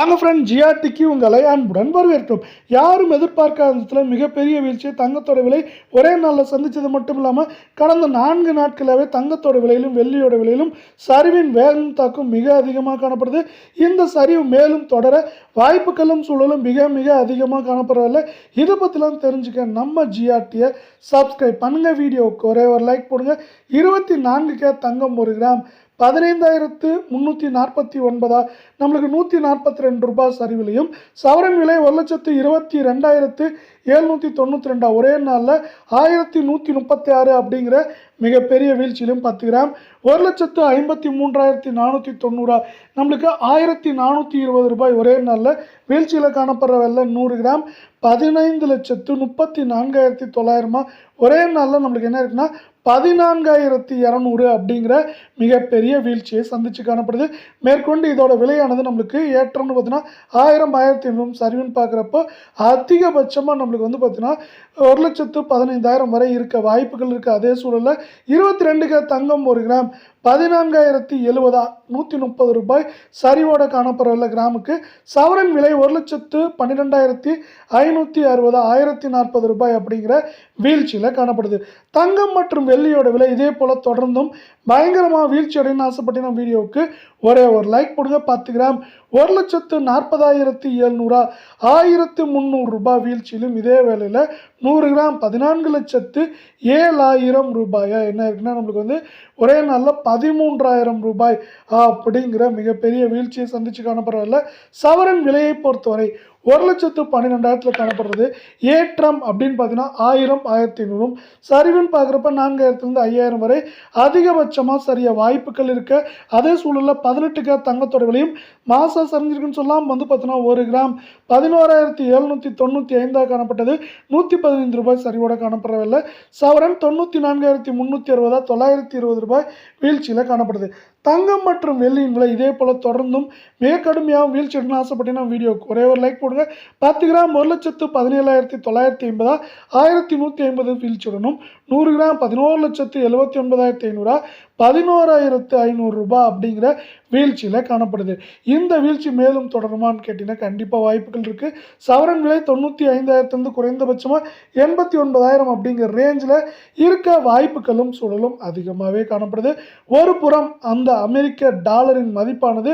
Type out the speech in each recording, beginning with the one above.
வாங்க ஃப்ரெண்ட், ஜிஆர்டிக்கு உங்களை அன்புடன் வரவேற்கிறோம். யாரும் எதிர்பார்க்காத விதத்தில் மிகப்பெரிய வீழ்ச்சியை தங்கத்தோட விலை ஒரே நாளில் சந்தித்தது மட்டும் இல்லாமல் கடந்த 4 நாட்களாகவே தங்கத்தோட விலையிலும் வெள்ளியோட விலையிலும் சரிவின் வேகம் தாக்கம் மிக அதிகமாக காணப்படுது. இந்த சரிவு மேலும் தொடர வாய்ப்புகளும் சூழலும் மிக மிக அதிகமாக காணப்படவில்லை. இதை பற்றிலாம் தெரிஞ்சுக்க நம்ம ஜிஆர்டியை சப்ஸ்கிரைப் பண்ணுங்கள். வீடியோவுக்கு ஒரே ஒரு லைக் போடுங்க. 24K தங்கம் 1 கிராம் 15,349 நம்மளுக்கு 142 ரூபாய் சரிவிலையும், சவரன் விலை 1,22,792 ஒரே நாளில் 1,136 அப்படிங்கிற மிகப்பெரிய வீழ்ச்சியிலும் 10 கிராம் 1,53,490 நம்மளுக்கு 1,420 ரூபாய் ஒரே நாளில் வீழ்ச்சியில் காணப்படுற வெள்ளை 100 கிராம் 15,34,900 ஒரே நாளில் நம்மளுக்கு என்ன இருக்குன்னா 14,200 அப்படிங்கிற மிகப்பெரிய வீழ்ச்சியை சந்திச்சு காணப்படுது. மேற்கொண்டு இதோட விலையானது நம்மளுக்கு ஏற்றம்னு பார்த்தீங்கன்னா 1,000-1,500 சரிவுன்னு பார்க்குறப்போ அதிகபட்சமாக நம்மளுக்கு வந்து பார்த்தீங்கன்னா 1,15,000 வரை இருக்க வாய்ப்புகள் இருக்குது. அதே சூழலில் 22K தங்கம் 1 கிராம் 14,070 130 ரூபாய் சரிவோட காணப்படுற கிராமுக்கு சவரன் விலை 1,12,560 1,040 ரூபாய் அப்படிங்கிற வீழ்ச்சியில் காணப்படுது. தங்கம் மற்றும் வெள்ளியோட விலை இதே போல் தொடர்ந்தும் பயங்கரமாக வீழ்ச்சி அடையணும்னு ஆசைப்பட்டீங்கன்னா வீடியோவுக்கு ஒரே ஒரு லைக் போடுங்க. 10 கிராம் 1,40,700 1,300 ரூபாய் வீழ்ச்சியிலும் இதே வேளையில் 100 கிராம் 14,07,000 ரூபாயா என்ன இருக்குன்னா நம்மளுக்கு வந்து ஒரே நாளில் 13,000 ரூபாய் அப்படிங்கிற மிகப்பெரிய வீழ்ச்சியை சந்திச்சு காணப்படுறதில்ல. சவரன் விலையை பொறுத்தவரை 1,12,000 காணப்படுறது. ஏற்றம் அப்படின்னு பார்த்தீங்கன்னா 1,000-1,500 சரிவுன்னு பார்க்குறப்ப 4,000 5,000 வரை அதிகபட்சமாக சரிய வாய்ப்புகள் இருக்க. அதே சூழலில் 18K தங்கத்தோட விலையும் மாதம் சரிஞ்சிருக்குன்னு சொல்லலாம். வந்து பார்த்தீங்கன்னா 1 கிராம் 11,795 காணப்பட்டது. 115 ரூபாய் சரிவோட காணப்படவில்லை. சவரன் 94,360 920 ரூபாய் வீழ்ச்சியில் காணப்படுது. தங்கம் மற்றும் வெள்ளியின் விலை இதே போல் தொடர்ந்தும் மிக கடுமையாக வீழ்ச்சி எடுக்கணும்னு ஆசைப்பட்டீங்கன்னா வீடியோக்கு ஒரே ஒரு லைக் போடுங்க. 10 கிராம் 1,17,950 1,150 வீழ்ச்சியுடனும் 100 கிராம் 11,79,500 11,500 ரூபாய் அப்படிங்கிற வீழ்ச்சியில் காணப்படுது. இந்த வீழ்ச்சி மேலும் தொடருமான்னு கேட்டிங்கன்னா கண்டிப்பாக வாய்ப்புகள் இருக்குது. சவரன் விலை 95,000 குறைந்தபட்சமாக 89,000 அப்படிங்கிற ரேஞ்சில் இருக்க வாய்ப்புகளும் சூழலும் அதிகமாகவே காணப்படுது. ஒரு புறம் அந்த அமெரிக்க டாலரின் மதிப்பானது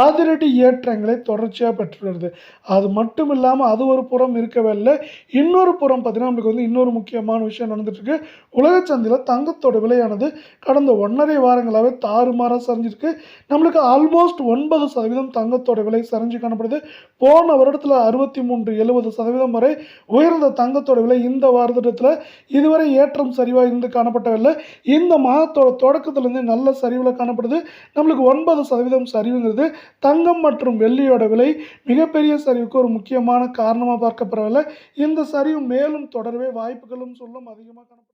அதிரடி ஏற்றங்களை தொடர்ச்சியாக பெற்று வருது. அது மட்டும் இல்லாமல் அது ஒரு புறம் இருக்கவில்லை. இன்னொரு புறம் பார்த்தீங்கன்னா நம்மளுக்கு வந்து இன்னொரு முக்கியமான விஷயம் நடந்துட்டுருக்கு. உலக சந்தையில் தங்கத்தோட விலையானது கடந்த 1.5 வாரங்களாகவே தாறுமாறாக சரிஞ்சிருக்கு. நம்மளுக்கு ஆல்மோஸ்ட் 9% தங்கத்தோட விலை சரிஞ்சு காணப்படுது. போன வருடத்தில் 63-70% வரை உயர்ந்த தங்கத்தோட விலை இந்த வருடத்தில் இதுவரை ஏற்றம் சரிவாக இருந்து காணப்பட்டவில்லை. இந்த மாதத்தோட தொடக்கத்திலிருந்து நல்ல சரிவில் காணப்படுது. நம்மளுக்கு 9% சரிவுங்கிறது தங்கம் மற்றும் வெள்ளியோட விலை மிகப்பெரிய சரிவுக்கு ஒரு முக்கியமான காரணமாக பார்க்கப்படவில்லை. இந்த சரிவு மேலும் தொடரவே வாய்ப்புகளும் சொல்லும் அதிகமாக காணப்படுது.